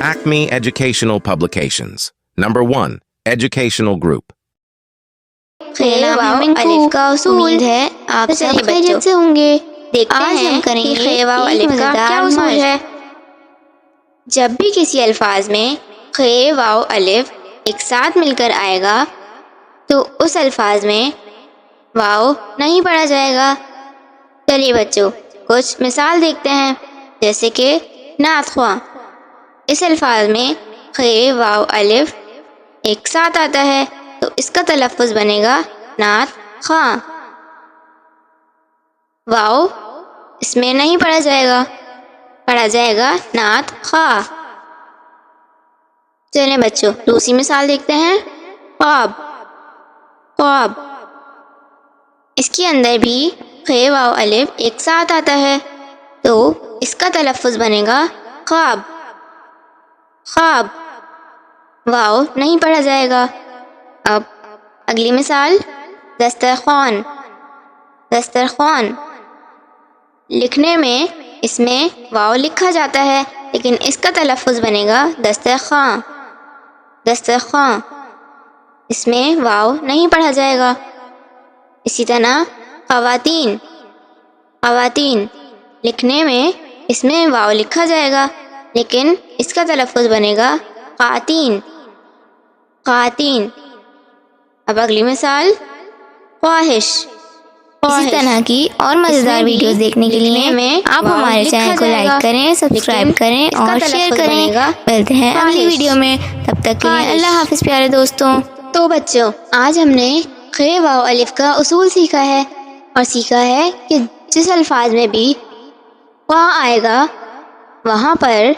Acme Educational Publications. Number 1. Educational Group. अलif का उसूल। उम्मीद है आप सब खैरियत से होंगे। आज हम करेंगे खे वाव अलिफ का क्या उसूल है। जब भी किसी अल्फाज में खे वाव अलिफ एक साथ मिलकर आएगा तो उस अल्फाज में वाव नहीं पढ़ा जाएगा। चलिए बच्चों कुछ मिसाल देखते हैं, जैसे कि नात ख्वा। इस अल्फाज में खे वाव अलिफ एक साथ आता है तो इसका तलफ़्फ़ुज़ बनेगा नात खा। वाव इसमें नहीं पढ़ा जाएगा, पढ़ा जाएगा नात खा। चलें बच्चों दूसरी मिसाल देखते हैं, ख्वाब। ख्वाब इसके अंदर भी खे वाव अलिफ एक साथ आता है तो इसका तलफ़्फ़ुज़ बनेगा ख्वाब। ख्वाब वाव नहीं पढ़ा जाएगा। अब अगली मिसाल दस्तरख्वान। दस्तरख्वान लिखने में इसमें वाव लिखा जाता है लेकिन इसका तलफ़्फ़ुज़ बनेगा दस्तरख्वां। दस्तरख्वां इसमें वाव नहीं पढ़ा जाएगा। इसी तरह ख़वातीन। ख़वातीन लिखने में इसमें वाव लिखा जाएगा लेकिन इसका तलफ़्फ़ुज़ बनेगा ख़ातीन। ख़ातीन। अब अगली मिसाल ख्वाहिश। इसी तरह की और मज़ेदार वीडियोस देखने के लिए आप हमारे चैनल को लाइक करें, सब्सक्राइब करें और शेयर करें। मिलते हैं अगली वीडियो में, तब तक के लिए अल्लाह हाफ़िज़ प्यारे दोस्तों। तो बच्चों आज हमने खे वाव अलिफ का उसूल सीखा है और सीखा है कि जिस अल्फाज में भी वा आएगा वहाँ पर